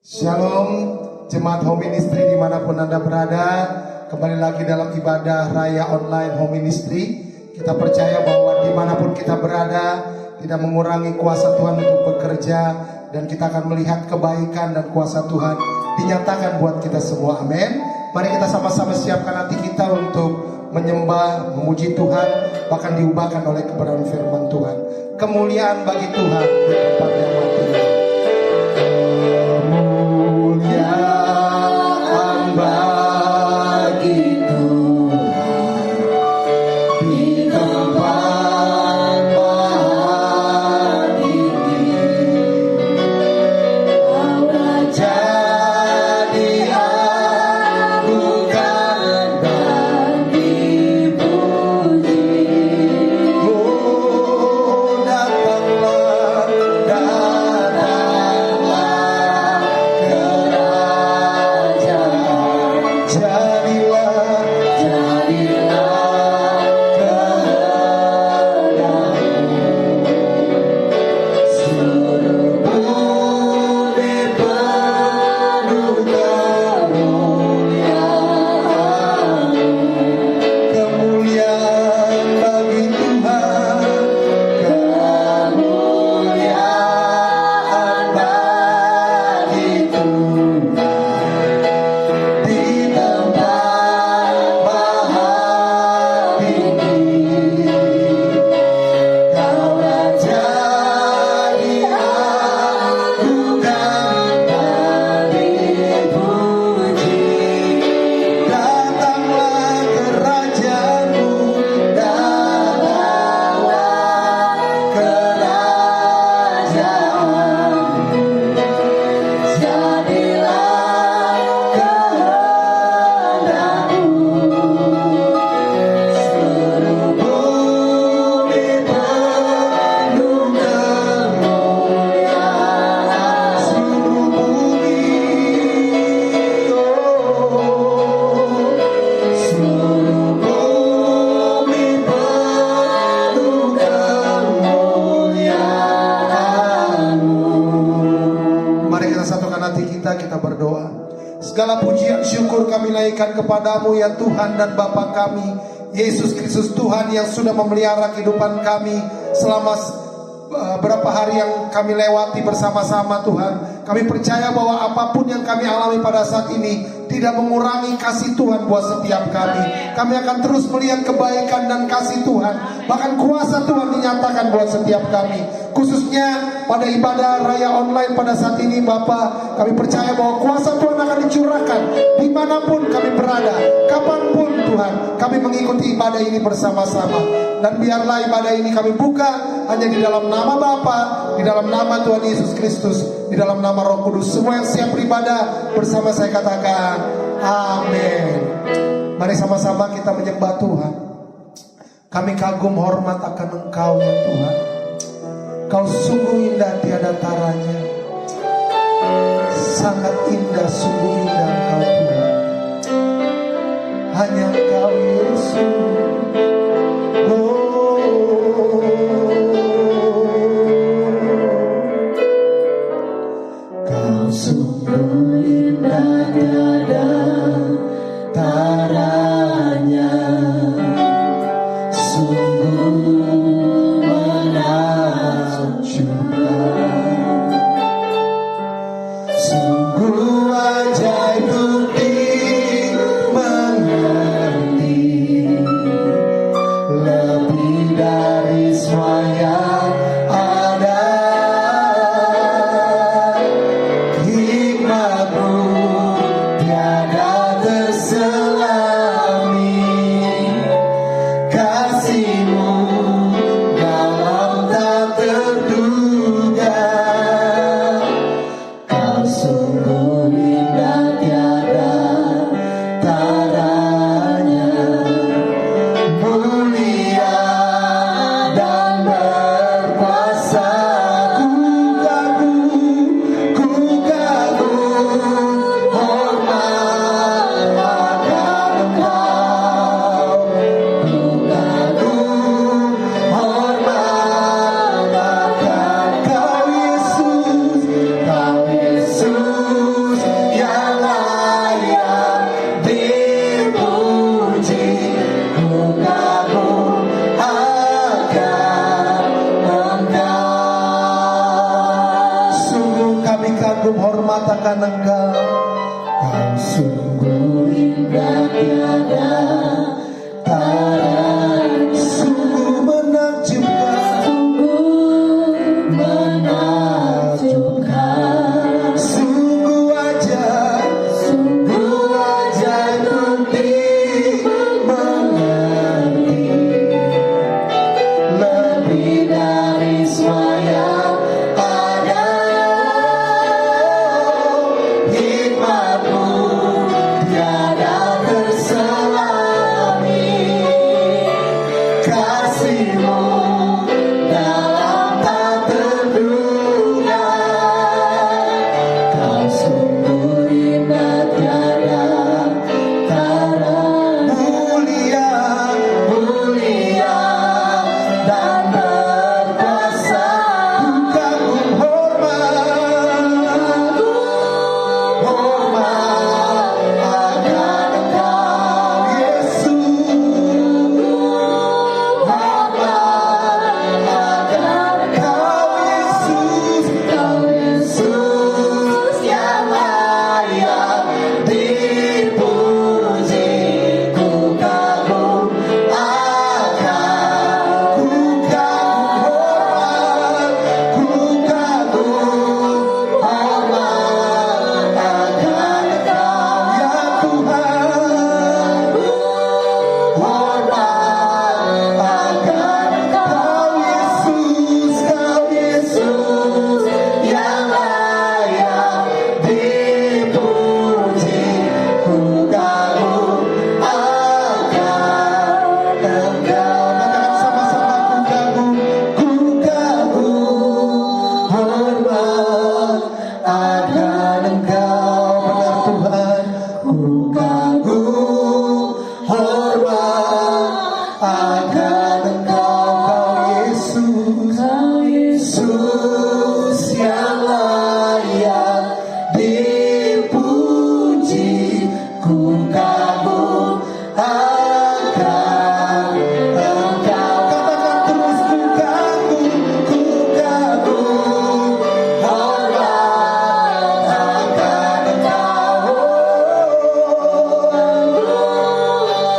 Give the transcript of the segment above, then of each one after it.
Shalom, jemaat Home Ministry dimanapun Anda berada. Kembali lagi dalam ibadah Raya Online Home Ministry. Kita percaya bahwa dimanapun kita berada, tidak mengurangi kuasa Tuhan untuk bekerja, dan kita akan melihat kebaikan dan kuasa Tuhan dinyatakan buat kita semua. Amin. Mari kita sama-sama siapkan hati kita untuk menyembah, memuji Tuhan, bahkan diubahkan oleh kebenaran firman Tuhan. Kemuliaan bagi Tuhan di tempat yang mati. Kita berdoa. Segala pujian syukur kami naikkan kepadamu ya Tuhan dan Bapa kami Yesus Kristus, Tuhan yang sudah memelihara kehidupan kami selama berapa hari yang kami lewati bersama-sama. Tuhan, kami percaya bahwa apapun yang kami alami pada saat ini tidak mengurangi kasih Tuhan buat setiap kami. Kami akan terus melihat kebaikan dan kasih Tuhan, bahkan kuasa Tuhan dinyatakan buat setiap kami. Khususnya pada ibadah Raya Online pada saat ini Bapa, kami percaya bahwa kuasa Tuhan akan dicurahkan dimanapun kami berada, kapanpun Tuhan, kami mengikuti ibadah ini bersama-sama. Dan biarlah ibadah ini kami buka hanya di dalam nama Bapa, di dalam nama Tuhan Yesus Kristus, di dalam nama Roh Kudus. Semua yang siap beribadah bersama saya katakan amin. Mari sama-sama kita menyembah Tuhan. Kami kagum hormat akan Engkau ya Tuhan. Kau sungguh indah tiada taranya. Sangat indah, sungguh indah Engkau Tuhan. Hanya Engkau Yesus. Kau sungguh indah tiada taranya. Sungguh sungguh ajaib bukti mengerti lebih dari semua yang ada. Hikmat-Mu tiada terselami, kasih-Mu dalam tak terduga. Kau sungguh indah tiada taranya, mulia dan berkuasa. Ku kagum hormat akan Engkau. Ku kagum hormat akan Kau Yesus, Kau Yesus. kagum hormat akan Engkau. Kau sungguh indah tiada tara, sungguh menakjubkan, sungguh ajaib untuk dimengerti, lebih dari semua yang ada. Hikmat-Mu tiada terselami, kasih-Mu dalam tak terduga. Kau sungguh indah tiada tara, mulia, mulia dan berkuasa. Ku kagum hormat, hormat akan Engkau Yesus, hormat akan Engkau Yesus, Kau Yesus yang layak dipuji. Ku kagum akan, ku kagum hormat, ku kagum hormat akan Engkau ya Tuhan, hormat akan Engkau Yesus, Kau Yesus yang layak dipuji. Ku kagum akan Engkau. Katakan sama-sama, ku kagum hormat akan Engkau. Benar Tuhan, ku kagum hormat akan Engkau, Kau Yesus yang layak dipuji. Ku kagum akan Engkau. Katakan terus, ku kagum hormat akan Engkau.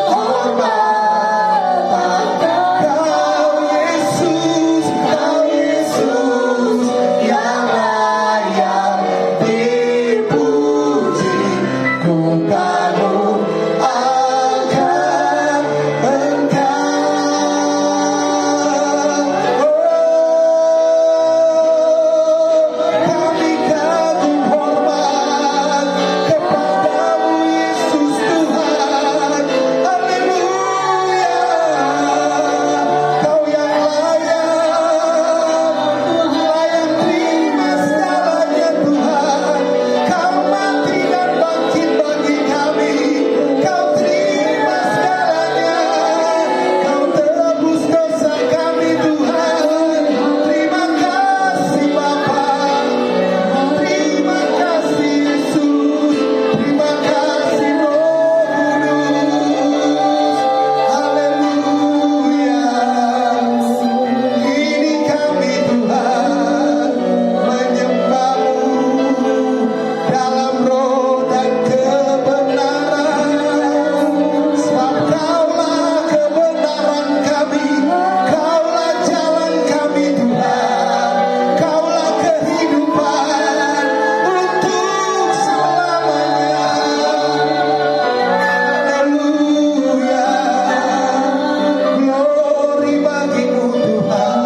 Hormat akan Kau Yesus, Kau Yesus yang layak dipuji. Ku kagum akan Engkau. Kami kagum hormat kepadamu Yesus Tuhan. Haleluya. Kau yang layak terima segalanya Tuhan. Kau mati dan bangkit bagi kami. Kau terima segalanya. Kau tebus dosa kami Tuhan. Terima kasih Bapa. Terima kasih Yesus. Terima kasih Roh Kudus. Haleluya. Ini kami Tuhan menyembah-Mu dalam roh dan kebenaran. Sebab Kaulah kebenaran kami, Kaulah jalan kami Tuhan, Kaulah kehidupan untuk selamanya. Haleluya. Glory bagi-Mu Tuhan.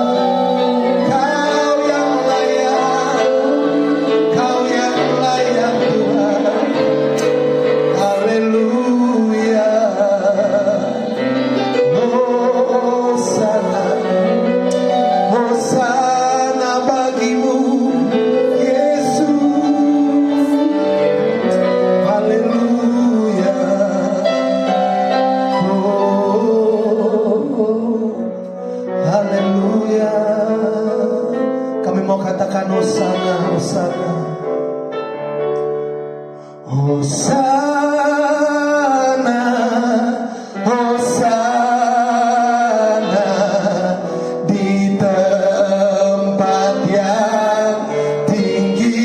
Kau yang layak, Kau yang layak Tuhan. Haleluya. Hosana, Hosana bagi-Mu Yesus. Haleluya. Haleluya. Kami mau katakan Hosana, Hosana. Hosana, Hosana di tempat yang tinggi.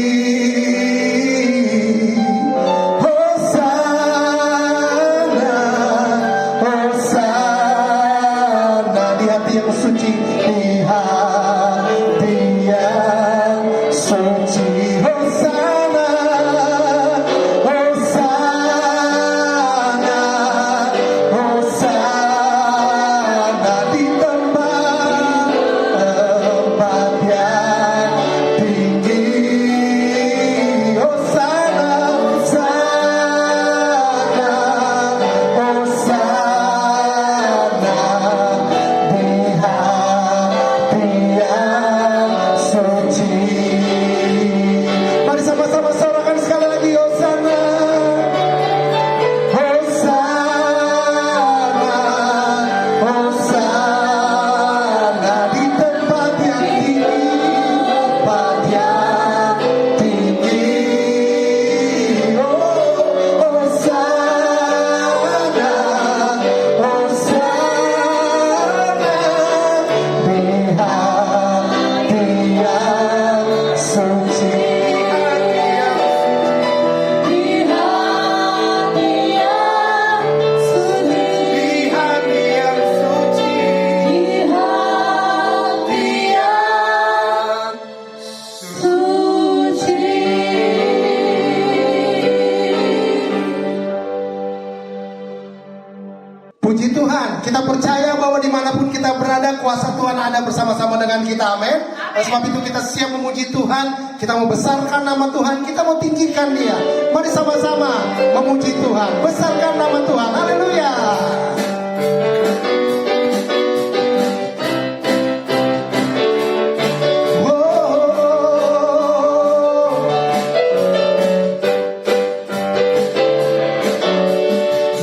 Kita percaya bahwa dimanapun kita berada, kuasa Tuhan ada bersama-sama dengan kita. Amin. Oleh sebab itu kita siap memuji Tuhan. Kita mau besarkan nama Tuhan. Kita mau tinggikan Dia. Mari sama-sama memuji Tuhan. Besarkan nama Tuhan. Haleluya.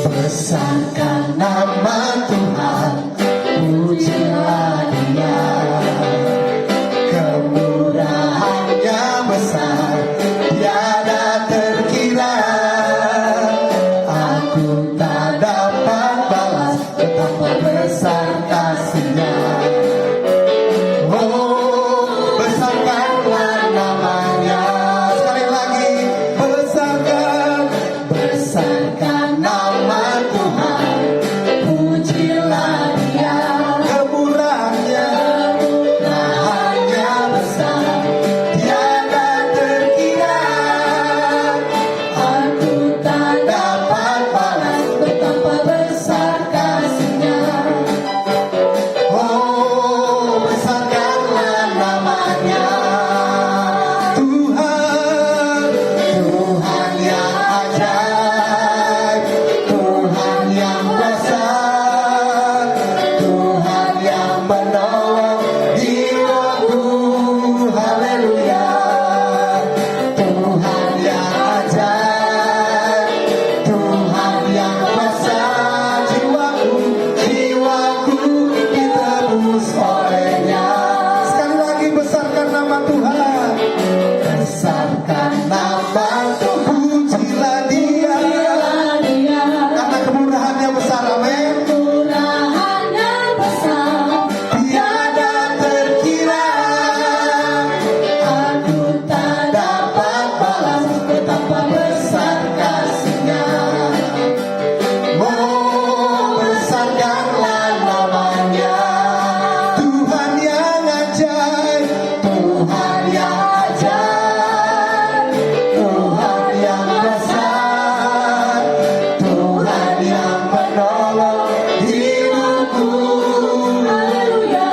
Besarkan nama Tuhan, pujilah Dia. Kemurahannya besar, tiada terkira. Aku tak dapat balas betapa besar kasih-Nya. Oh, besarkanlah namanya. Sekali lagi, besarkan. Besarkan nama Tuhan, pujilah Dia. Kemurahannya Kemurahannya besar, tiada terkira. Aku tak dapat balas betapa besar kasih-Nya. Oh, besarkanlah namanya. Tuhan, Tuhan yang ajaib, Tuhan yang kuasa, Tuhan yang menolong jiwaku. Haleluya. Tuhan yang ajaib, Tuhan yang kuasa, jiwaku ditebus oleh-Nya. sekali lagi besarkan nama Tuhan. Besarkan nama Tuhan, Pujilah Dia. Dia. Karena kemurahannya besar. Amin. Kemurahannya besar, Tiada terkira. aku tak dapat balas betapa besar kasih-Nya. Oh, besarkanlah namanya. Tuhan yang ajaib. Tuhan yang ajaib, Tuhan yang besar, Tuhan yang menolong hidupku. Haleluya.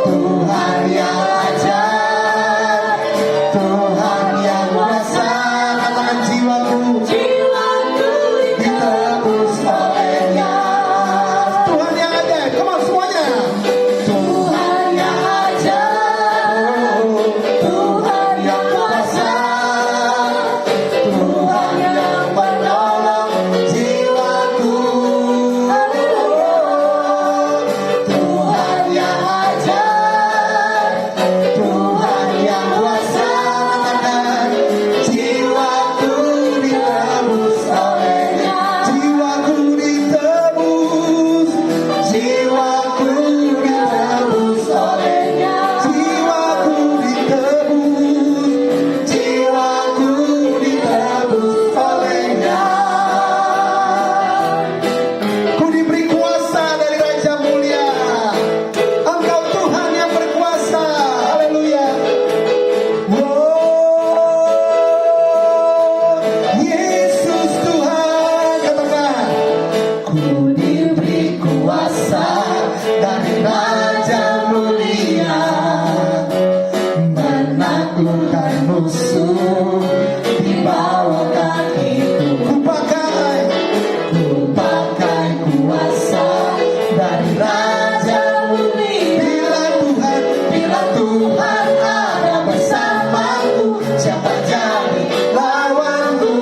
Tuhan yang ajaib, Tuhan yang besar, Katakan jiwaku. ditebus oleh-Nya. Tuhan yang ajaib. Come on semuanya. Tuhan yang ajaib, Tuhan yang kuasa, Tuhan yang menolong jiwaku. Tuhan yang ajaib, Tuhan yang kuasa, jiwaku ditebus oleh-Nya. Jiwaku ditebus. Jiwaku ditebus oleh-Nya. Jiwaku ditebus. Jiwaku ditebus oleh-Nya. Ku diberi kuasa dari Raja Mulia. Engkau Tuhan yang berkuasa. Haleluya. Yesus Tuhan. Katakan. Ku diberi kuasa dari Raja Mulia, menaklukkan musuh di bawah kakiku. Ku pakai. Ku pakai kuasa dari Raja Mulia. Bila Tuhan ada bersamaku, siapa jadi lawanku?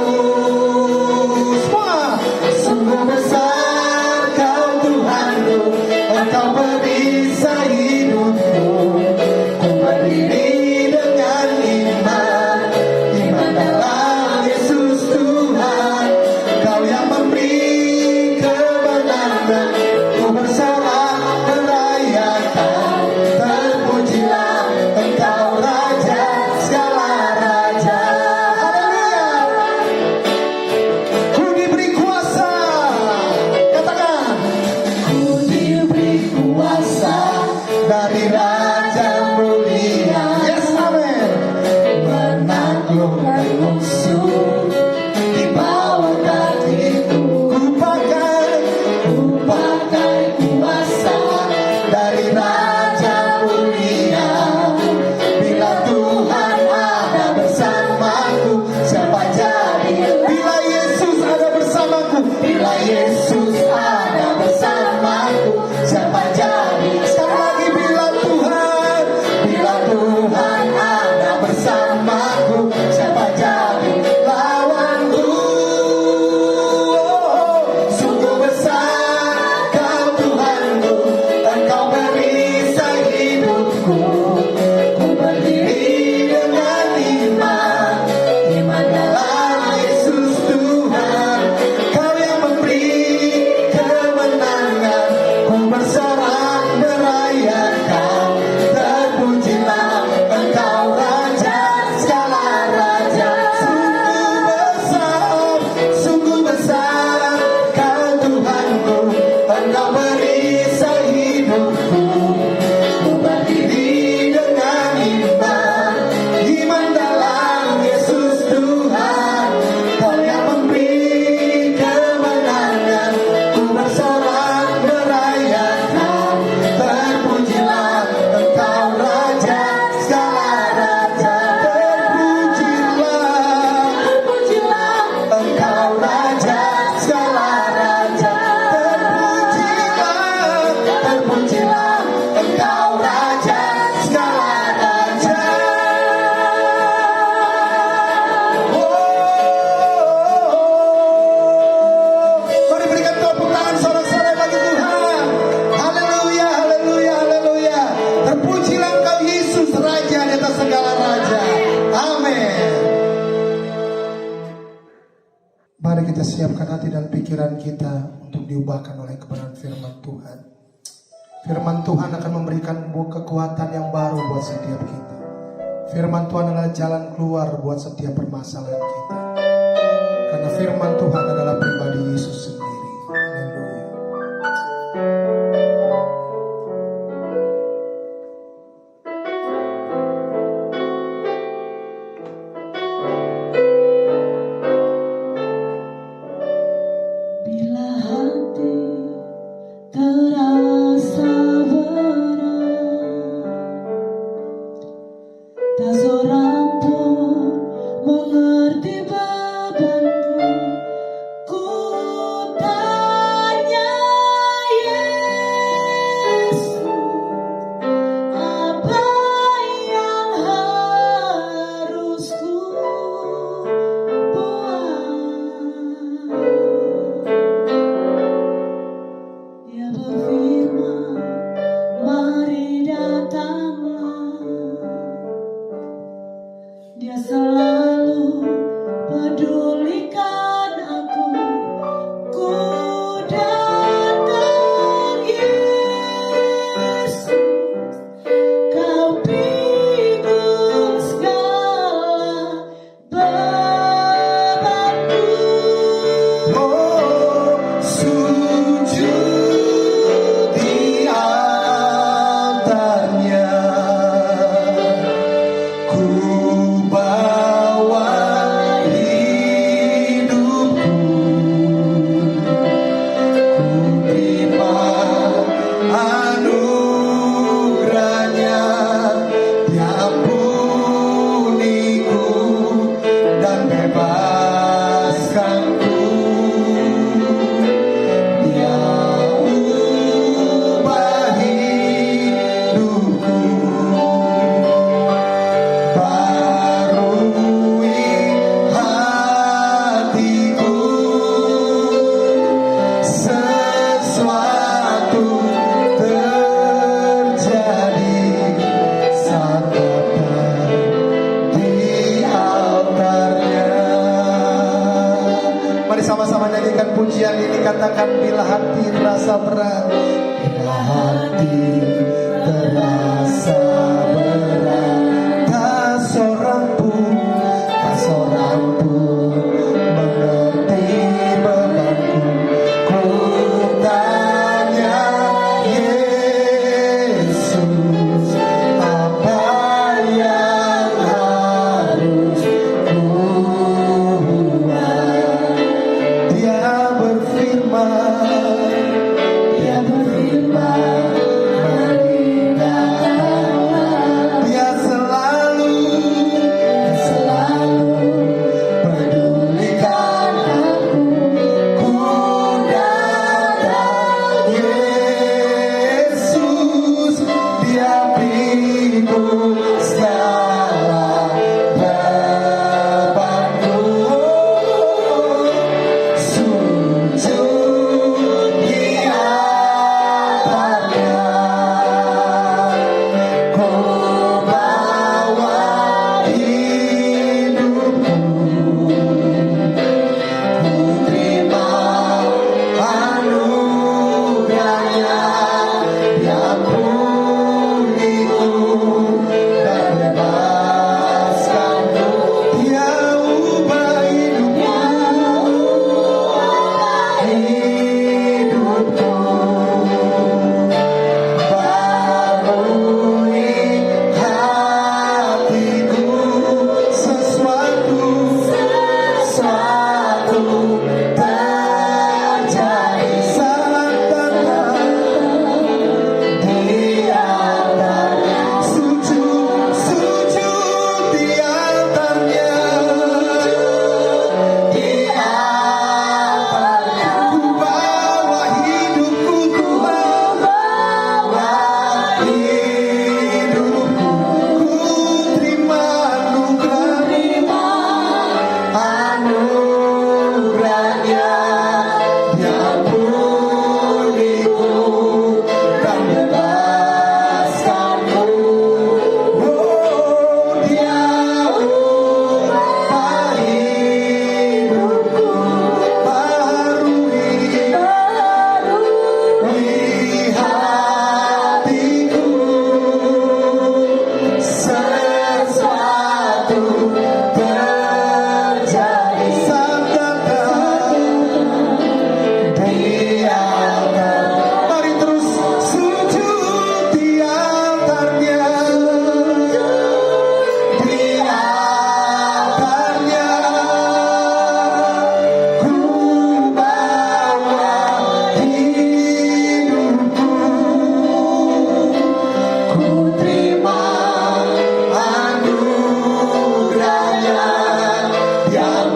Semua. Sungguh besar Kau Tuhanku, Engkau perisai hidupku. Ku berdiri dengan iman, iman dalam Yesus Tuhan. Kau yang memberi kebenaran, ku bersorak merayakan. Terpujilah Engkau Raja segala raja. Haleluya. Ku diberi kuasa. Katakan. Ku diberi kuasa dari Raja Mulia. Yes, amen. Menaklukkan musuh di bawah kakiku. Ku pakai. Ku pakai Mari kita siapkan hati dan pikiran kita untuk diubahkan oleh kebenaran firman Tuhan. Firman Tuhan akan memberikan kekuatan yang baru buat setiap kita. Firman Tuhan adalah jalan keluar buat setiap permasalahan kita. Karena firman Tuhan adalah pribadi Yesus sendiri. Haleluya. Bila hati terasa berat, tak seorang pun mengerti bebanku. Ku tanya Yesus, apa yang harus ku buat? Dia berfirman, mari datanglah. Dia selalu pedulikan aku. Ku datang Yesus, kau pikul segala bebanku. Oh, sujud di altarnya, ku bawa hidupku, ku terima anugerahnya, diampuniku dan bebaskanku. Dia ubah hidupku, barui hatiku, sesuatu terjadi saat datang di altarnya. Mari sama-sama nyanyikan pujian ini, katakan bila hati terasa berat. Bila hati terasa berat, tak seorang pun mengerti bebanku. Ku tanya Yesus, apa yang harus ku buat? Dia berfirman, mari datanglah. Dia selalu peduli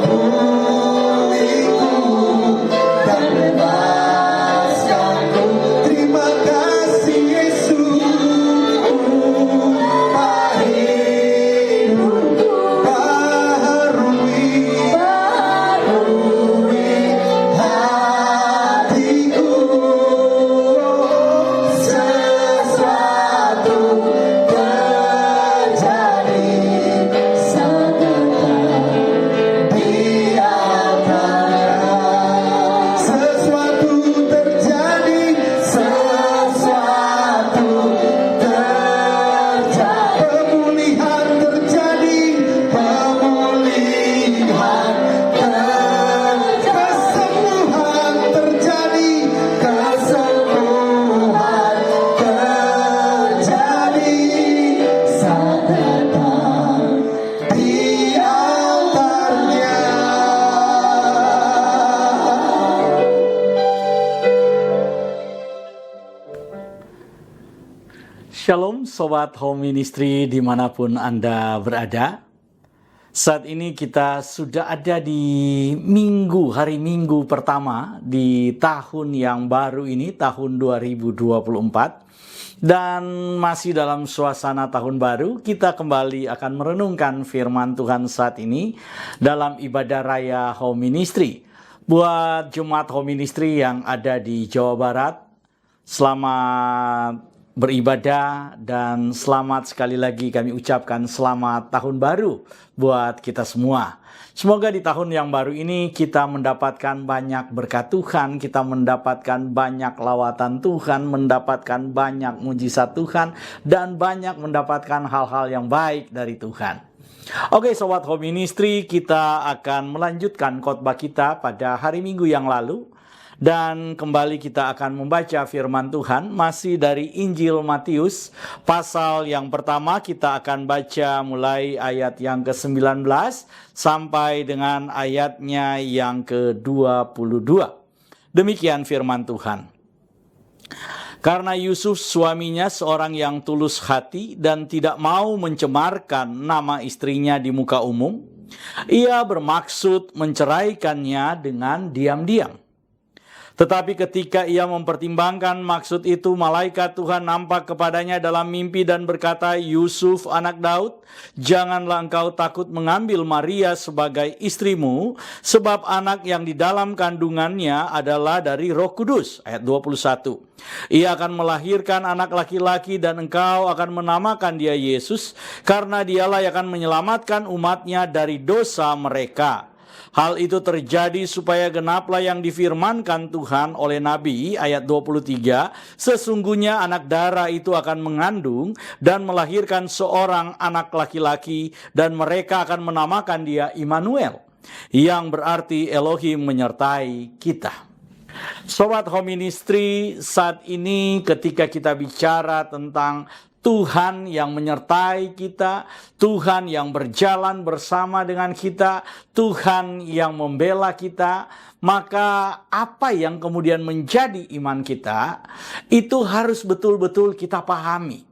pulihku dan bebaskanku. Terima kasih Yesus, upah hidupku, baharui hatiku. Sesuatu terjadi di antara. Sesuatu terjadi, sesuatu terjadi. Pemulihan terjadi, pemulihan terjadi. Kesembuhan terjadi, kesembuhan terjadi. Saat datang di altarnya. Shalom Sobat Home Ministry dimanapun Anda berada. Saat ini kita sudah ada di hari Minggu pertama di tahun yang baru ini, tahun 2024. Dan masih dalam suasana tahun baru, kita kembali akan merenungkan firman Tuhan saat ini dalam ibadah raya Home Ministry. Buat Jemaat Home Ministry yang ada di Jawa Barat, selamat beribadah dan selamat sekali lagi kami ucapkan selamat tahun baru buat kita semua. Semoga di tahun yang baru ini kita mendapatkan banyak berkat Tuhan, kita mendapatkan banyak lawatan Tuhan, mendapatkan banyak mujizat Tuhan, dan banyak mendapatkan hal-hal yang baik dari Tuhan. Oke Sobat Home Ministry, kita akan melanjutkan khotbah kita pada hari Minggu yang lalu. Dan kembali kita akan membaca firman Tuhan masih dari Injil Matius. Pasal yang pertama kita akan baca mulai ayat yang ke-19 sampai dengan ayatnya yang ke-22. Demikian firman Tuhan. Karena Yusuf suaminya seorang yang tulus hati dan tidak mau mencemarkan nama istrinya di muka umum, ia bermaksud menceraikannya dengan diam-diam. Tetapi ketika ia mempertimbangkan maksud itu, malaikat Tuhan nampak kepadanya dalam mimpi dan berkata, Yusuf anak Daud, janganlah engkau takut mengambil Maria sebagai istrimu, sebab anak yang di dalam kandungannya adalah dari Roh Kudus. Ayat 21. Ia akan melahirkan anak laki-laki dan engkau akan menamakan dia Yesus, karena dialah yang akan menyelamatkan umatnya dari dosa mereka. Hal itu terjadi supaya genaplah yang difirmankan Tuhan oleh Nabi, ayat 23, sesungguhnya anak darah itu akan mengandung dan melahirkan seorang anak laki-laki dan mereka akan menamakan dia Immanuel, yang berarti Elohim menyertai kita. Sobat Home Ministry, saat ini ketika kita bicara tentang Tuhan yang menyertai kita, Tuhan yang berjalan bersama dengan kita, Tuhan yang membela kita, maka apa yang kemudian menjadi iman kita, itu harus betul-betul kita pahami.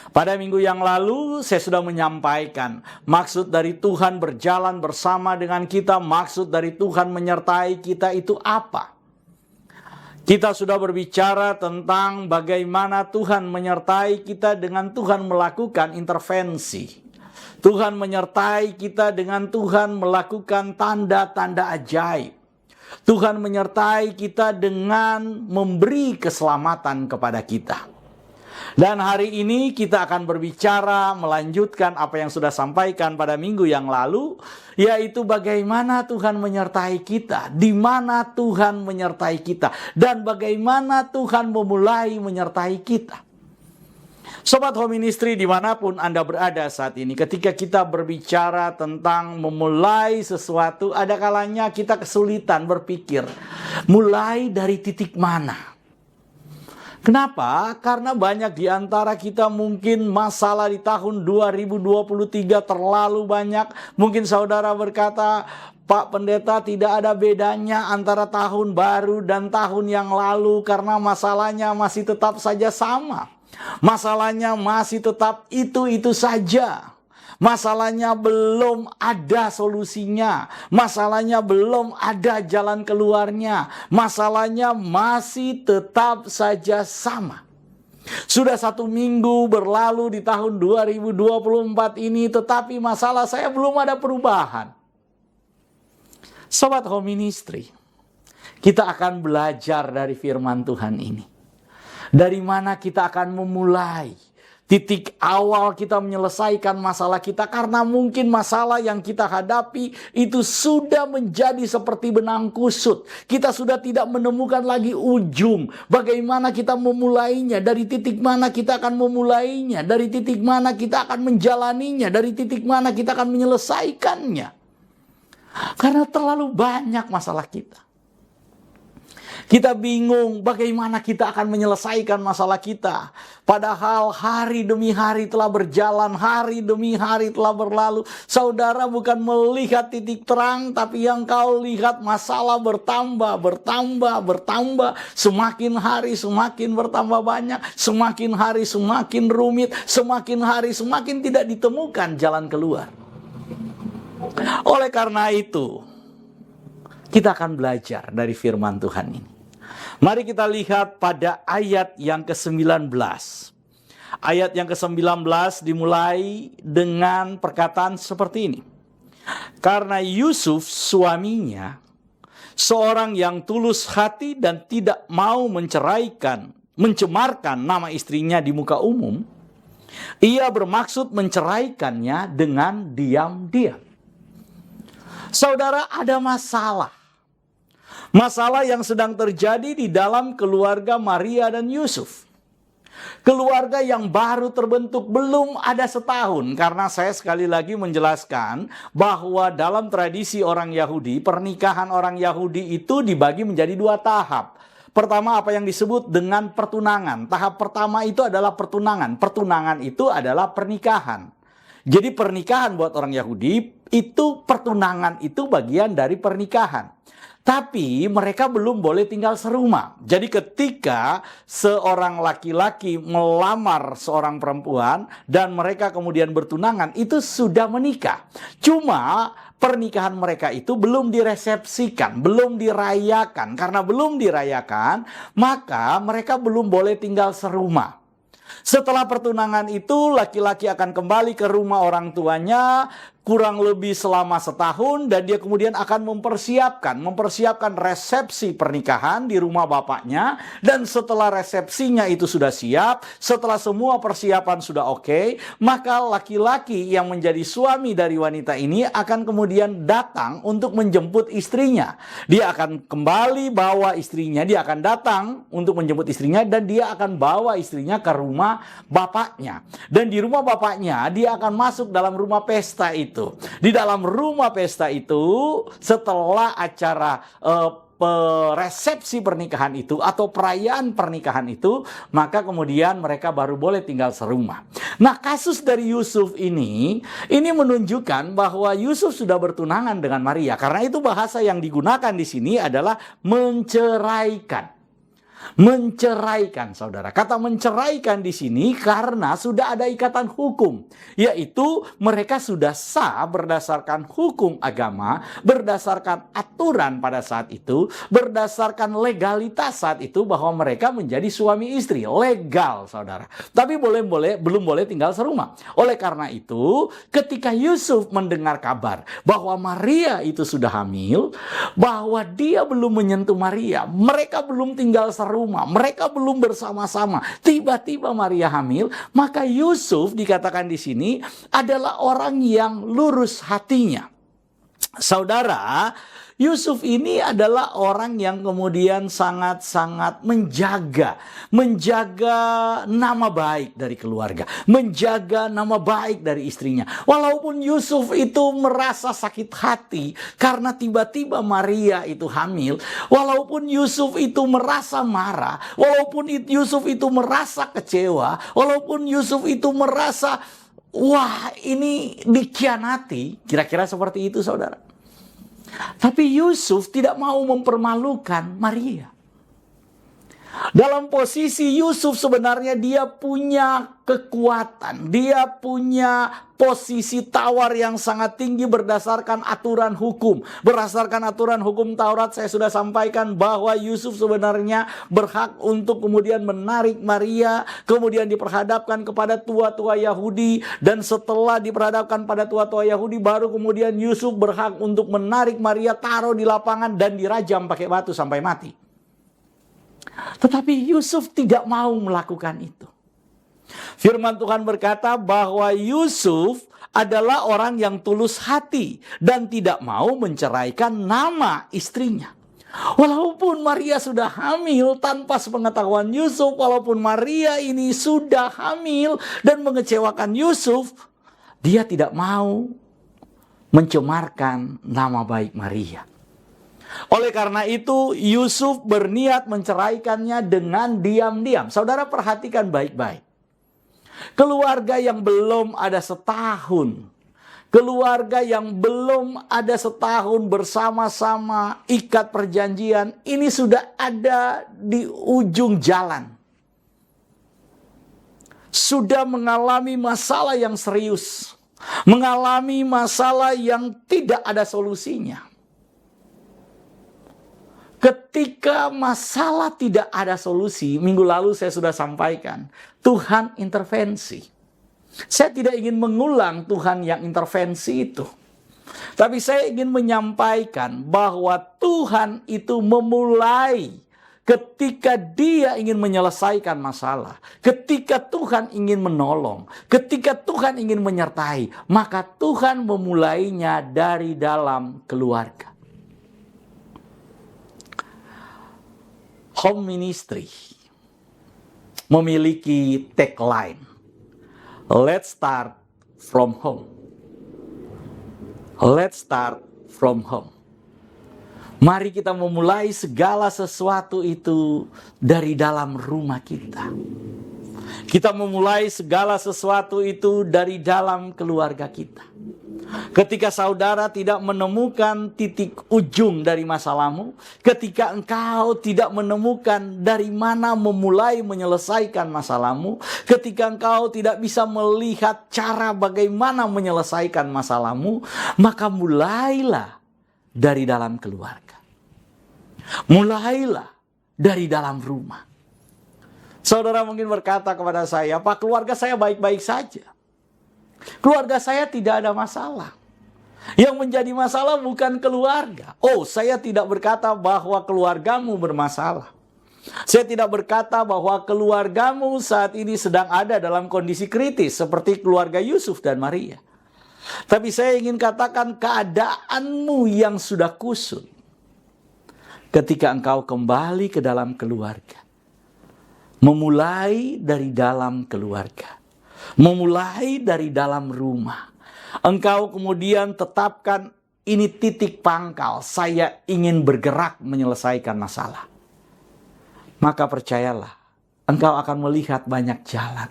Pada minggu yang lalu saya sudah menyampaikan maksud dari Tuhan berjalan bersama dengan kita, maksud dari Tuhan menyertai kita itu apa? Kita sudah berbicara tentang bagaimana Tuhan menyertai kita dengan Tuhan melakukan intervensi. Tuhan menyertai kita dengan Tuhan melakukan tanda-tanda ajaib. Tuhan menyertai kita dengan memberi keselamatan kepada kita. Dan hari ini kita akan berbicara melanjutkan apa yang sudah sampaikan pada minggu yang lalu, yaitu bagaimana Tuhan menyertai kita, di mana Tuhan menyertai kita, dan bagaimana Tuhan memulai menyertai kita. Sobat Home Ministry dimanapun Anda berada saat ini, ketika kita berbicara tentang memulai sesuatu, ada kalanya kita kesulitan berpikir, mulai dari titik mana? Kenapa? Karena banyak di antara kita mungkin masalah di tahun 2023 terlalu banyak. Mungkin saudara berkata, Pak Pendeta, tidak ada bedanya antara tahun baru dan tahun yang lalu karena masalahnya masih tetap saja sama. Masalahnya masih tetap itu saja. Masalahnya belum ada solusinya. Masalahnya belum ada jalan keluarnya. Masalahnya masih tetap saja sama. Sudah 1 minggu berlalu di tahun 2024 ini, tetapi masalah saya belum ada perubahan. Sobat Home Ministry, kita akan belajar dari firman Tuhan ini. Dari mana kita akan memulai titik awal kita menyelesaikan masalah kita, karena mungkin masalah yang kita hadapi itu sudah menjadi seperti benang kusut. Kita sudah tidak menemukan lagi ujung. Bagaimana kita memulainya? Dari titik mana kita akan memulainya? Dari titik mana kita akan menjalaninya? Dari titik mana kita akan menyelesaikannya? Karena terlalu banyak masalah kita. Kita bingung bagaimana kita akan menyelesaikan masalah kita. Padahal hari demi hari telah berjalan, hari demi hari telah berlalu. Saudara bukan melihat titik terang, tapi yang kau lihat masalah bertambah. Semakin hari semakin bertambah banyak, semakin hari semakin rumit, semakin hari semakin tidak ditemukan jalan keluar. Oleh karena itu, kita akan belajar dari firman Tuhan ini. Mari kita lihat pada ayat yang ke-19. Ayat yang ke-19 dimulai dengan perkataan seperti ini. Karena Yusuf suaminya, seorang yang tulus hati dan tidak mau mencemarkan nama istrinya di muka umum, ia bermaksud menceraikannya dengan diam-diam. Saudara, ada masalah. Masalah yang sedang terjadi di dalam keluarga Maria dan Yusuf. Keluarga yang baru terbentuk, belum ada setahun. Karena saya sekali lagi menjelaskan bahwa dalam tradisi orang Yahudi, pernikahan orang Yahudi itu dibagi menjadi 2 tahap. Pertama, apa yang disebut dengan pertunangan. Tahap pertama itu adalah pertunangan. Pertunangan itu adalah pernikahan. Jadi pernikahan buat orang Yahudi, itu pertunangan itu bagian dari pernikahan. Tapi mereka belum boleh tinggal serumah. Jadi ketika seorang laki-laki melamar seorang perempuan dan mereka kemudian bertunangan, itu sudah menikah. Cuma pernikahan mereka itu belum diresepsikan, belum dirayakan. Karena belum dirayakan, maka mereka belum boleh tinggal serumah. Setelah pertunangan itu, laki-laki akan kembali ke rumah orang tuanya kurang lebih selama setahun, dan dia kemudian akan mempersiapkan resepsi pernikahan di rumah bapaknya. Dan setelah resepsinya itu sudah siap, setelah semua persiapan sudah oke, maka laki-laki yang menjadi suami dari wanita ini akan kemudian datang untuk menjemput istrinya. Dia akan kembali bawa istrinya, dia akan datang untuk menjemput istrinya, dan dia akan bawa istrinya ke rumah bapaknya. Dan di rumah bapaknya dia akan masuk dalam rumah pesta itu. Di dalam rumah pesta itu, setelah acara resepsi pernikahan itu atau perayaan pernikahan itu, maka kemudian mereka baru boleh tinggal serumah. Nah, kasus dari Yusuf ini menunjukkan bahwa Yusuf sudah bertunangan dengan Maria. Karena itu bahasa yang digunakan di sini adalah menceraikan. Menceraikan, saudara. Kata menceraikan di sini karena sudah ada ikatan hukum, yaitu mereka sudah sah berdasarkan hukum agama, berdasarkan aturan pada saat itu, berdasarkan legalitas saat itu bahwa mereka menjadi suami istri, legal, saudara. Tapi belum boleh tinggal serumah. Oleh karena itu, ketika Yusuf mendengar kabar bahwa Maria itu sudah hamil, bahwa dia belum menyentuh Maria, mereka belum tinggal serumah, mereka belum bersama-sama, tiba-tiba Maria hamil, maka Yusuf dikatakan di sini adalah orang yang lurus hatinya. Saudara, Yusuf ini adalah orang yang kemudian sangat-sangat menjaga nama baik dari keluarga, menjaga nama baik dari istrinya. Walaupun Yusuf itu merasa sakit hati karena tiba-tiba Maria itu hamil, walaupun Yusuf itu merasa marah, walaupun Yusuf itu merasa kecewa, walaupun Yusuf itu merasa, wah, ini dikhianati, kira-kira seperti itu, saudara. Tapi Yusuf tidak mau mempermalukan Maria. Dalam posisi Yusuf sebenarnya dia punya kekuatan, dia punya posisi tawar yang sangat tinggi berdasarkan aturan hukum. Berdasarkan aturan hukum Taurat saya sudah sampaikan bahwa Yusuf sebenarnya berhak untuk kemudian menarik Maria, kemudian diperhadapkan kepada tua-tua Yahudi, dan setelah diperhadapkan pada tua-tua Yahudi baru kemudian Yusuf berhak untuk menarik Maria, taruh di lapangan dan dirajam pakai batu sampai mati. Tetapi Yusuf tidak mau melakukan itu. Firman Tuhan berkata bahwa Yusuf adalah orang yang tulus hati dan tidak mau menceraikan nama istrinya. Walaupun Maria sudah hamil tanpa sepengetahuan Yusuf, walaupun Maria ini sudah hamil dan mengecewakan Yusuf, dia tidak mau mencemarkan nama baik Maria. Oleh karena itu, Yusuf berniat menceraikannya dengan diam-diam. Saudara perhatikan baik-baik. Keluarga yang belum ada setahun, keluarga yang belum ada setahun bersama-sama ikat perjanjian, ini sudah ada di ujung jalan. Sudah mengalami masalah yang serius, mengalami masalah yang tidak ada solusinya. Ketika masalah tidak ada solusi, minggu lalu saya sudah sampaikan, Tuhan intervensi. Saya tidak ingin mengulang Tuhan yang intervensi itu. Tapi saya ingin menyampaikan bahwa Tuhan itu memulai ketika dia ingin menyelesaikan masalah. Ketika Tuhan ingin menolong, ketika Tuhan ingin menyertai, maka Tuhan memulainya dari dalam keluarga. Home ministry memiliki tagline, let's start from home. Let's start from home. Mari kita memulai segala sesuatu itu dari dalam rumah kita. Kita memulai segala sesuatu itu dari dalam keluarga kita. Ketika saudara tidak menemukan titik ujung dari masalahmu, ketika engkau tidak menemukan dari mana memulai menyelesaikan masalahmu, ketika engkau tidak bisa melihat cara bagaimana menyelesaikan masalahmu, maka mulailah dari dalam keluarga. Mulailah dari dalam rumah. Saudara mungkin berkata kepada saya, Pak, keluarga saya baik-baik saja. Keluarga saya tidak ada masalah. Yang menjadi masalah bukan keluarga. Oh, saya tidak berkata bahwa keluargamu bermasalah. Saya tidak berkata bahwa keluargamu saat ini sedang ada dalam kondisi kritis seperti keluarga Yusuf dan Maria. Tapi saya ingin katakan keadaanmu yang sudah kusut ketika engkau kembali ke dalam keluarga. Memulai dari dalam keluarga. Memulai dari dalam rumah. Engkau kemudian tetapkan ini titik pangkal. Saya ingin bergerak menyelesaikan masalah. Maka percayalah, engkau akan melihat banyak jalan.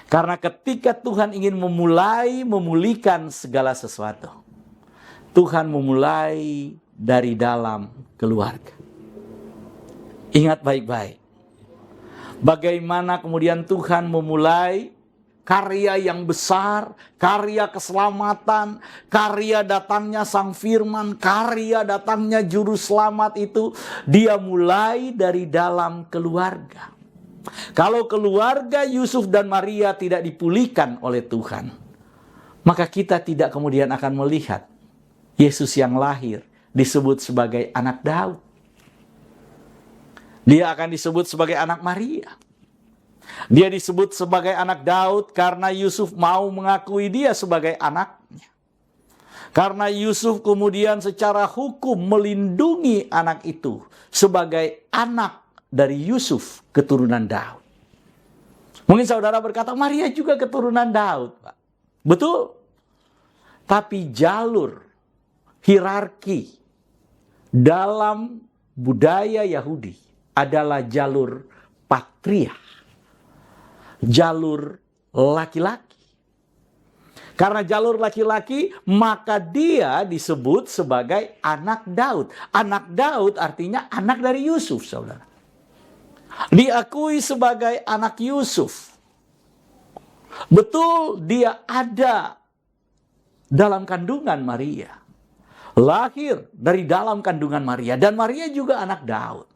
Karena ketika Tuhan ingin memulai memulihkan segala sesuatu, Tuhan memulai dari dalam keluarga. Ingat baik-baik. Bagaimana kemudian Tuhan memulai karya yang besar, karya keselamatan, karya datangnya Sang Firman, karya datangnya Juru Selamat itu, dia mulai dari dalam keluarga. Kalau keluarga Yusuf dan Maria tidak dipulihkan oleh Tuhan, maka kita tidak kemudian akan melihat Yesus yang lahir disebut sebagai anak Daud. Dia akan disebut sebagai anak Maria. Dia disebut sebagai anak Daud karena Yusuf mau mengakui dia sebagai anaknya. Karena Yusuf kemudian secara hukum melindungi anak itu sebagai anak dari Yusuf, keturunan Daud. Mungkin saudara berkata, Maria juga keturunan Daud, Pak. Betul. Tapi jalur hierarki dalam budaya Yahudi adalah jalur patria, jalur laki-laki. Karena jalur laki-laki, maka dia disebut sebagai anak Daud. Anak Daud artinya anak dari Yusuf, saudara. diakui sebagai anak Yusuf. Betul, dia ada dalam kandungan Maria. Lahir dari dalam kandungan Maria. Dan Maria juga anak Daud.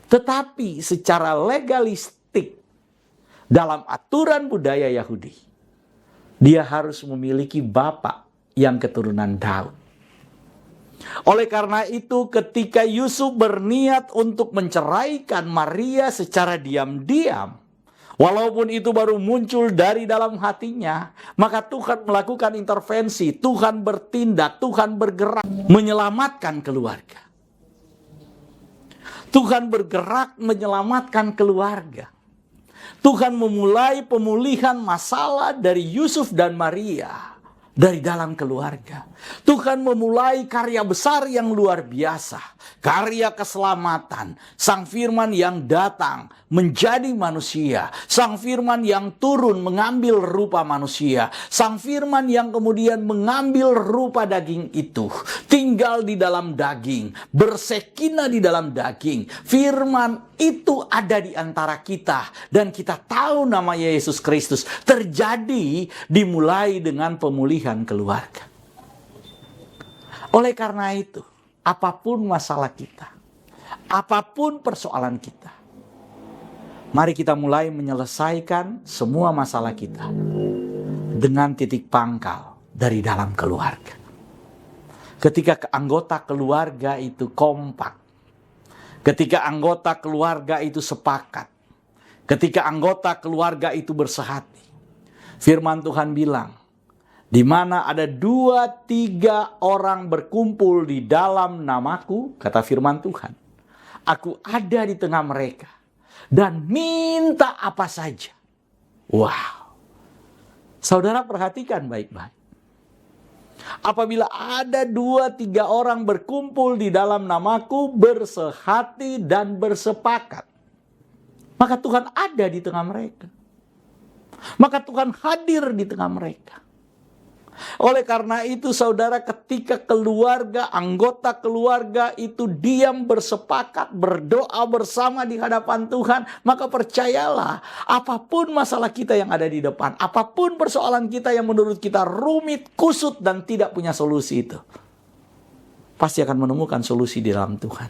Tetapi secara legalistik, dalam aturan budaya Yahudi, dia harus memiliki bapak yang keturunan Daud. Oleh karena itu, ketika Yusuf berniat untuk menceraikan Maria secara diam-diam, walaupun itu baru muncul dari dalam hatinya, maka Tuhan melakukan intervensi, Tuhan bertindak, Tuhan bergerak menyelamatkan keluarga. Tuhan bergerak menyelamatkan keluarga. Tuhan memulai pemulihan masalah dari Yusuf dan Maria dari dalam keluarga. Tuhan memulai karya besar yang luar biasa. Karya keselamatan. Sang Firman yang datang menjadi manusia. Sang Firman yang turun mengambil rupa manusia. Sang Firman yang kemudian mengambil rupa daging itu. Tinggal di dalam daging. Bersekina di dalam daging. Firman itu ada di antara kita. Dan kita tahu namanya Yesus Kristus. Terjadi dimulai dengan pemulihan keluarga. Oleh karena itu, apapun masalah kita, apapun persoalan kita, mari kita mulai menyelesaikan semua masalah kita dengan titik pangkal dari dalam keluarga. Ketika anggota keluarga itu kompak, ketika anggota keluarga itu sepakat, ketika anggota keluarga itu bersehati, firman Tuhan bilang, di mana ada 2-3 orang berkumpul di dalam namaku, kata firman Tuhan, aku ada di tengah mereka dan minta apa saja. Wow. Saudara perhatikan baik-baik. Apabila ada 2-3 orang berkumpul di dalam namaku, bersehati dan bersepakat, maka Tuhan ada di tengah mereka. Maka Tuhan hadir di tengah mereka. Oleh karena itu saudara, ketika keluarga, anggota keluarga itu diam bersepakat, berdoa bersama di hadapan Tuhan, maka percayalah, apapun masalah kita yang ada di depan, apapun persoalan kita yang menurut kita rumit, kusut, dan tidak punya solusi itu, pasti akan menemukan solusi di dalam Tuhan.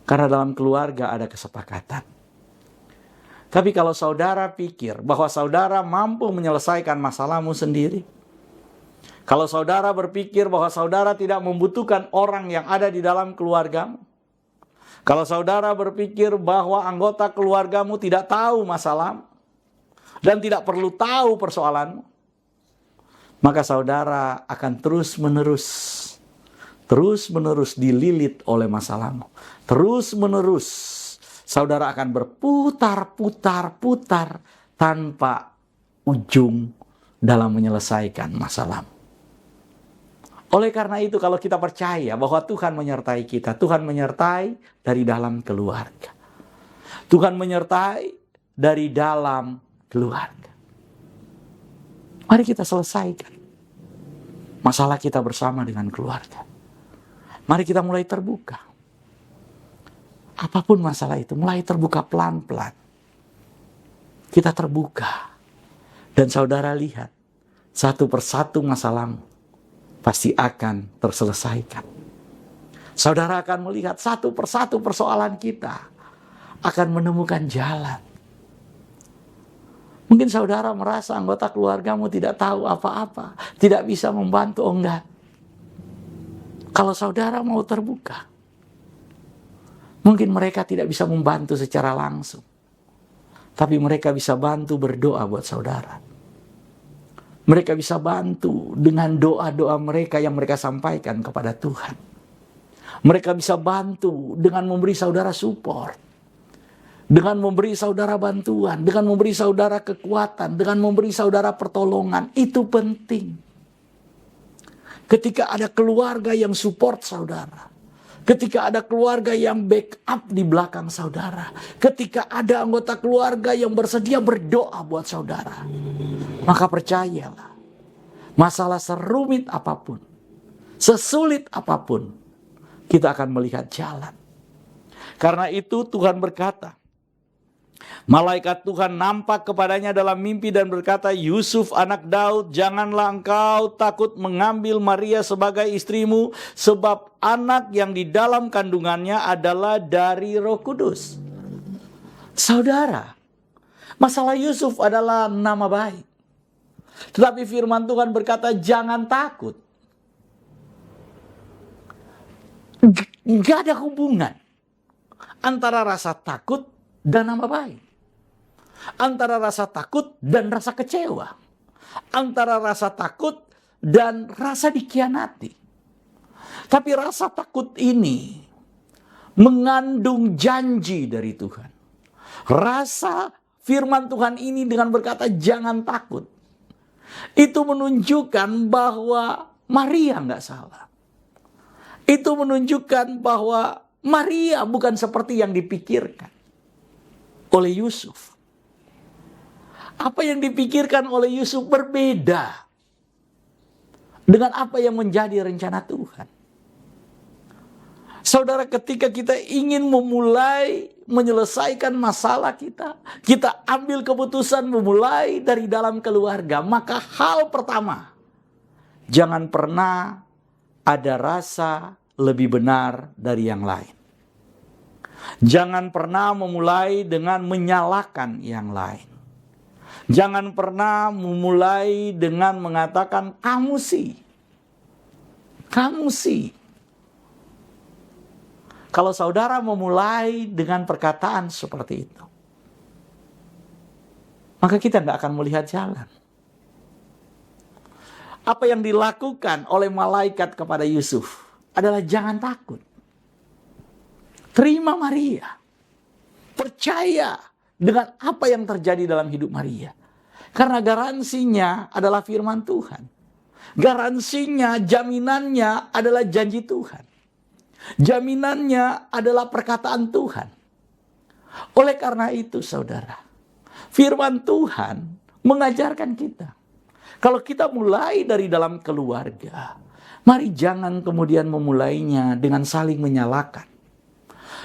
Karena dalam keluarga ada kesepakatan. Tapi kalau saudara pikir bahwa saudara mampu menyelesaikan masalahmu sendiri, kalau saudara berpikir bahwa saudara tidak membutuhkan orang yang ada di dalam keluargamu, kalau saudara berpikir bahwa anggota keluargamu tidak tahu masalahmu dan tidak perlu tahu persoalanmu, maka saudara akan terus-menerus dililit oleh masalahmu. Terus-menerus saudara akan berputar-putar tanpa ujung dalam menyelesaikan masalahmu. Oleh karena itu, kalau kita percaya bahwa Tuhan menyertai kita, Tuhan menyertai dari dalam keluarga. Tuhan menyertai dari dalam keluarga. Mari kita selesaikan masalah kita bersama dengan keluarga. Mari kita mulai terbuka. Apapun masalah itu, mulai terbuka pelan-pelan. Kita terbuka. Dan saudara lihat, satu persatu masalahmu pasti akan terselesaikan. Saudara akan melihat satu persatu persoalan kita akan menemukan jalan. Mungkin saudara merasa anggota keluargamu tidak tahu apa-apa, tidak bisa membantu, enggak. Kalau saudara mau terbuka, mungkin mereka tidak bisa membantu secara langsung. Tapi mereka bisa bantu berdoa buat saudara. Mereka bisa bantu dengan doa-doa mereka yang mereka sampaikan kepada Tuhan. Mereka bisa bantu dengan memberi saudara support. Dengan memberi saudara bantuan. Dengan memberi saudara kekuatan. Dengan memberi saudara pertolongan. Itu penting. Ketika ada keluarga yang support saudara. Ketika ada keluarga yang backup di belakang saudara. Ketika ada anggota keluarga yang bersedia berdoa buat saudara. Maka percayalah, masalah serumit apapun, sesulit apapun, kita akan melihat jalan. Karena itu Tuhan berkata, malaikat Tuhan nampak kepadanya dalam mimpi dan berkata, Yusuf anak Daud, janganlah engkau takut mengambil Maria sebagai istrimu, sebab anak yang di dalam kandungannya adalah dari Roh Kudus. Saudara, masalah Yusuf adalah nama baik. Tetapi firman Tuhan berkata, jangan takut. Gak ada hubungan antara rasa takut dan nama baik. Antara rasa takut dan rasa kecewa. Antara rasa takut dan rasa dikhianati. Tapi rasa takut ini mengandung janji dari Tuhan. Rasa firman Tuhan ini dengan berkata jangan takut, itu menunjukkan bahwa Maria nggak salah. Itu menunjukkan bahwa Maria bukan seperti yang dipikirkan oleh Yusuf. Apa yang dipikirkan oleh Yusuf berbeda dengan apa yang menjadi rencana Tuhan. Saudara, ketika kita ingin memulai menyelesaikan masalah kita, kita ambil keputusan memulai dari dalam keluarga, maka hal pertama, jangan pernah ada rasa lebih benar dari yang lain. Jangan pernah memulai dengan menyalahkan yang lain. Jangan pernah memulai dengan mengatakan kamu sih. Kamu sih. Kalau saudara memulai dengan perkataan seperti itu, maka kita nggak akan melihat jalan. Apa yang dilakukan oleh malaikat kepada Yusuf adalah jangan takut. Terima Maria. Percaya dengan apa yang terjadi dalam hidup Maria. Karena garansinya adalah firman Tuhan. Garansinya, jaminannya adalah janji Tuhan. Jaminannya adalah perkataan Tuhan. Oleh karena itu saudara, firman Tuhan mengajarkan kita. Kalau kita mulai dari dalam keluarga, mari jangan kemudian memulainya dengan saling menyalahkan.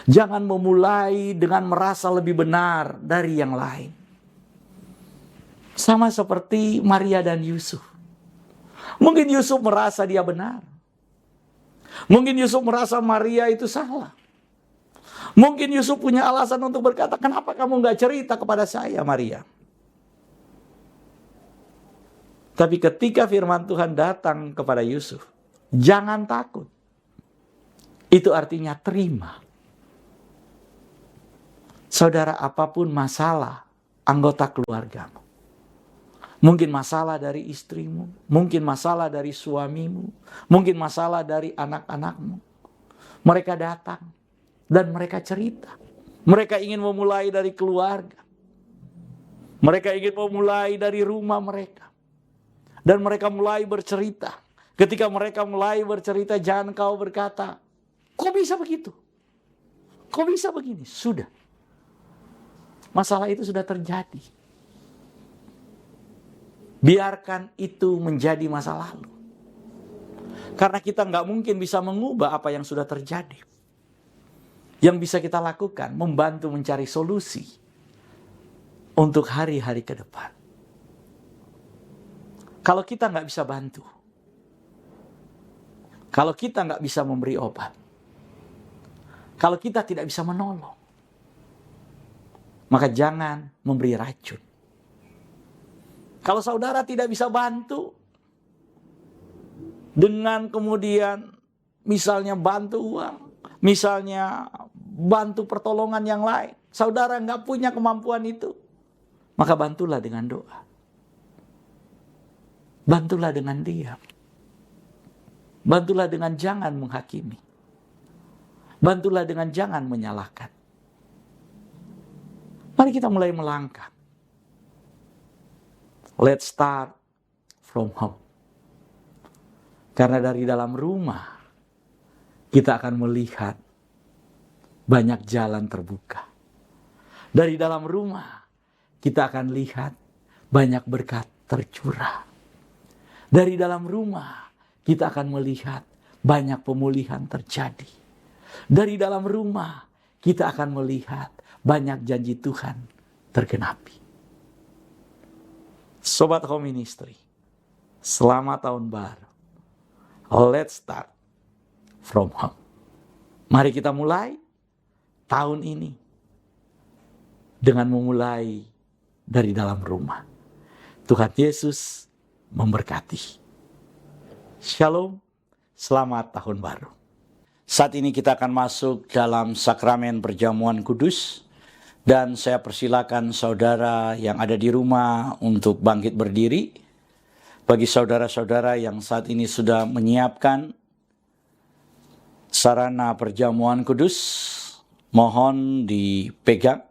Jangan memulai dengan merasa lebih benar dari yang lain. Sama seperti Maria dan Yusuf. Mungkin Yusuf merasa dia benar. Mungkin Yusuf merasa Maria itu salah. Mungkin Yusuf punya alasan untuk berkata, kenapa kamu gak cerita kepada saya Maria? Tapi ketika firman Tuhan datang kepada Yusuf, jangan takut. Itu artinya terima. Saudara, apapun masalah anggota keluargamu. Mungkin masalah dari istrimu, mungkin masalah dari suamimu, mungkin masalah dari anak-anakmu. Mereka datang dan mereka cerita. Mereka ingin memulai dari keluarga. Mereka ingin memulai dari rumah mereka. Dan mereka mulai bercerita. Ketika mereka mulai bercerita, jangan kau berkata, kok bisa begitu? Kok bisa begini? Sudah. Masalah itu sudah terjadi. Biarkan itu menjadi masa lalu. Karena kita nggak mungkin bisa mengubah apa yang sudah terjadi. Yang bisa kita lakukan, membantu mencari solusi untuk hari-hari ke depan. Kalau kita nggak bisa bantu, kalau kita nggak bisa memberi obat, kalau kita tidak bisa menolong, maka jangan memberi racun. Kalau saudara tidak bisa bantu dengan kemudian misalnya bantu uang, misalnya bantu pertolongan yang lain, saudara nggak punya kemampuan itu, maka bantulah dengan doa. Bantulah dengan diam. Bantulah dengan jangan menghakimi. Bantulah dengan jangan menyalahkan. Mari kita mulai melangkah. Let's start from home. Karena dari dalam rumah kita akan melihat banyak jalan terbuka. Dari dalam rumah kita akan lihat banyak berkat tercurah. Dari dalam rumah kita akan melihat banyak pemulihan terjadi. Dari dalam rumah kita akan melihat banyak janji Tuhan tergenapi. Sobat Home Ministry, selamat tahun baru. Let's start from home. Mari kita mulai tahun ini dengan memulai dari dalam rumah. Tuhan Yesus memberkati. Shalom, selamat tahun baru. Saat ini kita akan masuk dalam sakramen perjamuan kudus. Dan saya persilakan saudara yang ada di rumah untuk bangkit berdiri. Bagi saudara-saudara yang saat ini sudah menyiapkan sarana perjamuan kudus, mohon dipegang.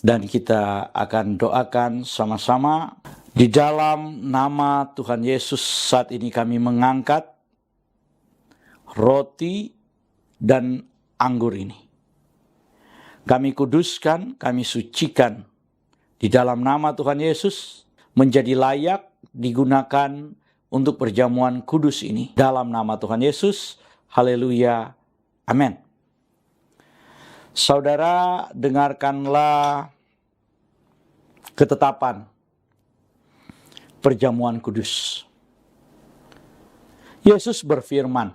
Dan kita akan doakan sama-sama. Di dalam nama Tuhan Yesus saat ini kami mengangkat roti dan anggur ini. Kami kuduskan, kami sucikan di dalam nama Tuhan Yesus menjadi layak digunakan untuk perjamuan kudus ini. Dalam nama Tuhan Yesus, haleluya, amin. Saudara, dengarkanlah ketetapan perjamuan kudus. Yesus berfirman,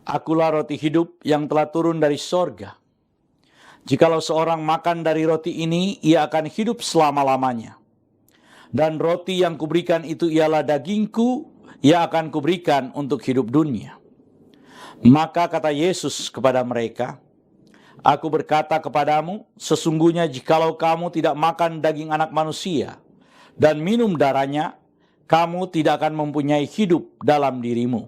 "Akulah roti hidup yang telah turun dari sorga. Jikalau seorang makan dari roti ini, ia akan hidup selama-lamanya. Dan roti yang kuberikan itu ialah dagingku, ia akan kuberikan untuk hidup dunia." Maka kata Yesus kepada mereka, "Aku berkata kepadamu, sesungguhnya jikalau kamu tidak makan daging anak manusia dan minum darahnya, kamu tidak akan mempunyai hidup dalam dirimu.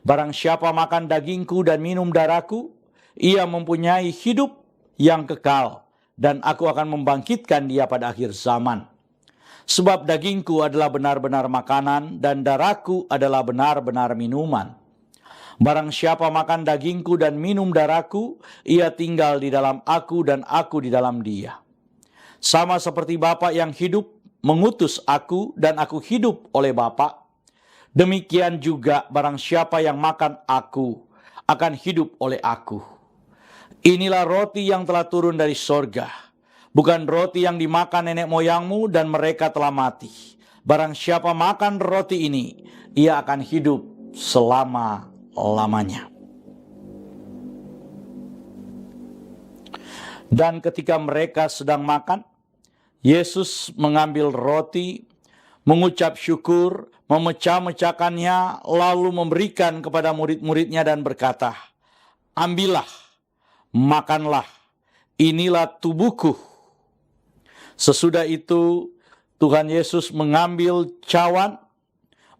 Barang siapa makan dagingku dan minum darahku, ia mempunyai hidup yang kekal, dan aku akan membangkitkan dia pada akhir zaman. Sebab dagingku adalah benar-benar makanan, dan darahku adalah benar-benar minuman. Barang siapa makan dagingku dan minum darahku, ia tinggal di dalam aku dan aku di dalam dia. Sama seperti Bapa yang hidup mengutus aku dan aku hidup oleh Bapa, demikian juga barang siapa yang makan aku akan hidup oleh aku. Inilah roti yang telah turun dari sorga, bukan roti yang dimakan nenek moyangmu dan mereka telah mati. Barang siapa makan roti ini, ia akan hidup selama-lamanya." Dan ketika mereka sedang makan, Yesus mengambil roti, mengucap syukur, memecah-mecahkannya, lalu memberikan kepada murid-muridnya dan berkata, "Ambillah, makanlah, inilah tubuhku." Sesudah itu Tuhan Yesus mengambil cawan,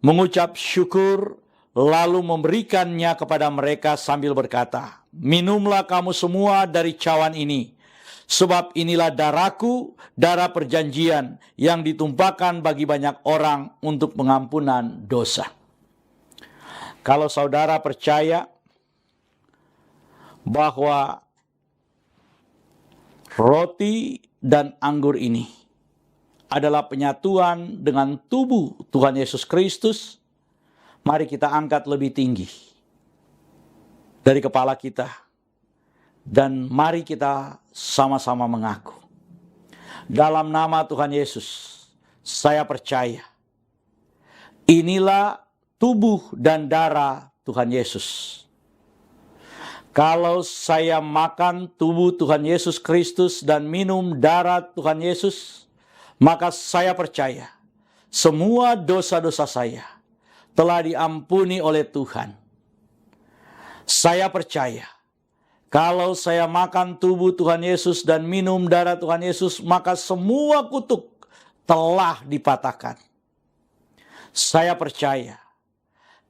mengucap syukur, lalu memberikannya kepada mereka sambil berkata, "Minumlah kamu semua dari cawan ini, sebab inilah darahku, darah perjanjian yang ditumpahkan bagi banyak orang untuk pengampunan dosa." Kalau saudara percaya bahwa roti dan anggur ini adalah penyatuan dengan tubuh Tuhan Yesus Kristus, mari kita angkat lebih tinggi dari kepala kita. Dan mari kita sama-sama mengaku, dalam nama Tuhan Yesus, saya percaya inilah tubuh dan darah Tuhan Yesus. Kalau saya makan tubuh Tuhan Yesus Kristus dan minum darah Tuhan Yesus, maka saya percaya semua dosa-dosa saya telah diampuni oleh Tuhan. Saya percaya kalau saya makan tubuh Tuhan Yesus dan minum darah Tuhan Yesus, maka semua kutuk telah dipatahkan. Saya percaya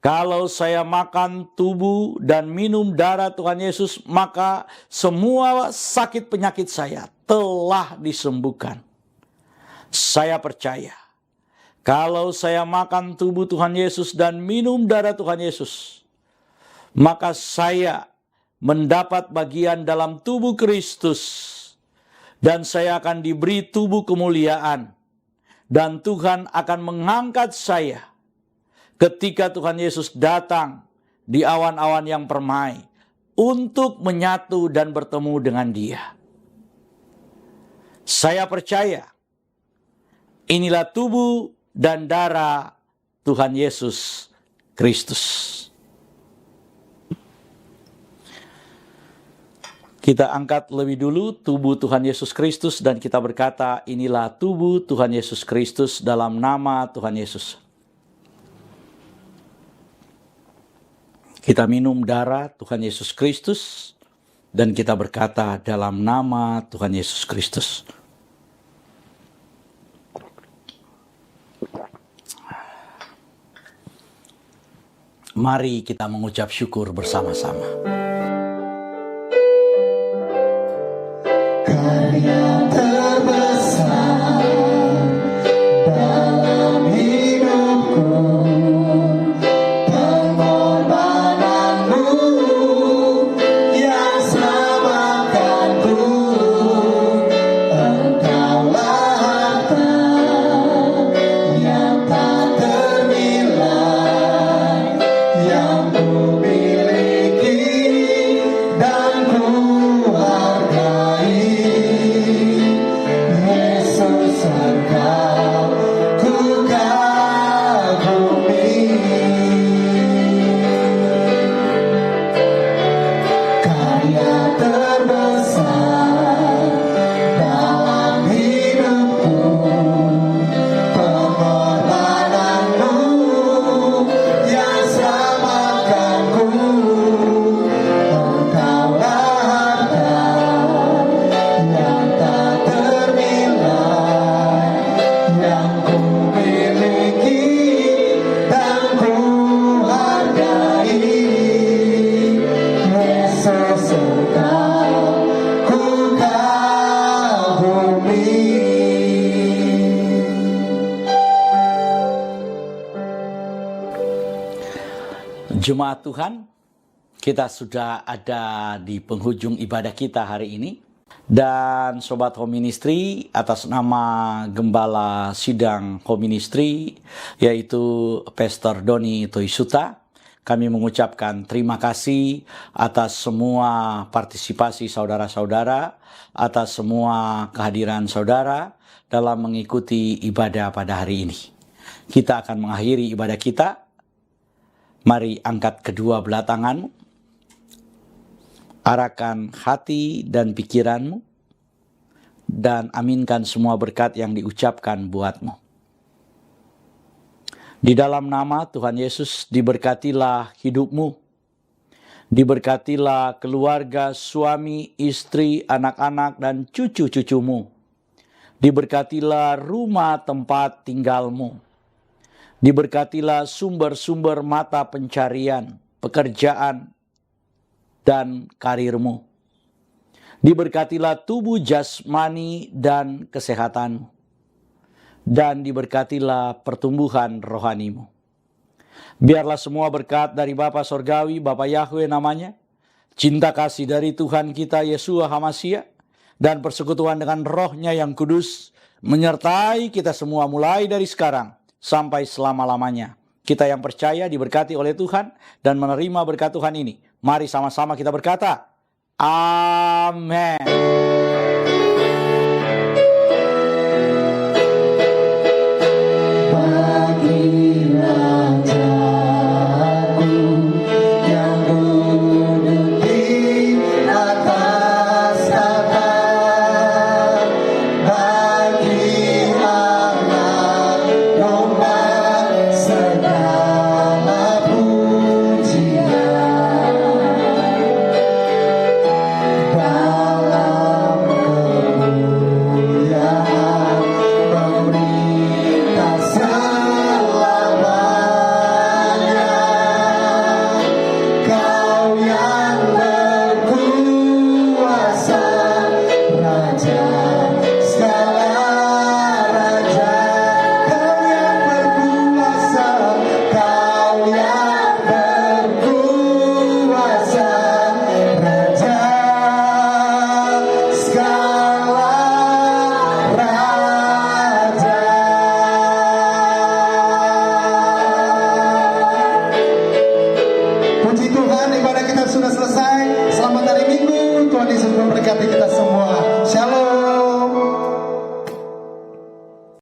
kalau saya makan tubuh dan minum darah Tuhan Yesus, maka semua sakit penyakit saya telah disembuhkan. Saya percaya kalau saya makan tubuh Tuhan Yesus dan minum darah Tuhan Yesus, maka saya mendapat bagian dalam tubuh Kristus, dan saya akan diberi tubuh kemuliaan, dan Tuhan akan mengangkat saya ketika Tuhan Yesus datang di awan-awan yang permai untuk menyatu dan bertemu dengan Dia. Saya percaya inilah tubuh dan darah Tuhan Yesus Kristus. Kita angkat lebih dulu tubuh Tuhan Yesus Kristus dan kita berkata, inilah tubuh Tuhan Yesus Kristus dalam nama Tuhan Yesus. Kita minum darah Tuhan Yesus Kristus dan kita berkata dalam nama Tuhan Yesus Kristus. Mari kita mengucap syukur bersama-sama. Karya terbesar dalam hidupku, pengorbananmu yang selamatkanku, engkaulah harta yang tak ternilai, yang ku miliki dan ku hargai. Yesus, engkau ku kagumi. Karya terbesar dalam hidupku, pengorbananmu yang selamatkanku, engkaulah harta yang tak ternilai, yang ku miliki dan ku hargai. Yesus, engkau ku kagumi. Jemaat Tuhan, kita sudah ada di penghujung ibadah kita hari ini. Dan Sobat Home Ministry, atas nama Gembala Sidang Home Ministry, yaitu Pastor Doni Toisuta, kami mengucapkan terima kasih atas semua partisipasi saudara-saudara, atas semua kehadiran saudara dalam mengikuti ibadah pada hari ini. Kita akan mengakhiri ibadah kita. Mari angkat kedua belah tanganmu, arahkan hati dan pikiranmu, dan aminkan semua berkat yang diucapkan buatmu. Di dalam nama Tuhan Yesus, diberkatilah hidupmu, diberkatilah keluarga, suami, istri, anak-anak, dan cucu-cucumu. Diberkatilah rumah tempat tinggalmu. Diberkatilah sumber-sumber mata pencarian, pekerjaan, dan karirmu. Diberkatilah tubuh jasmani dan kesehatanmu. Dan diberkatilah pertumbuhan rohanimu. Biarlah semua berkat dari Bapa Sorgawi, Bapa Yahweh namanya, cinta kasih dari Tuhan kita Yeshua HaMashiach, dan persekutuan dengan rohnya yang kudus, menyertai kita semua mulai dari sekarang sampai selama-lamanya. Kita yang percaya diberkati oleh Tuhan dan menerima berkat Tuhan ini. Mari sama-sama kita berkata, amin. Dalam Tuhan Yesus memberkati kita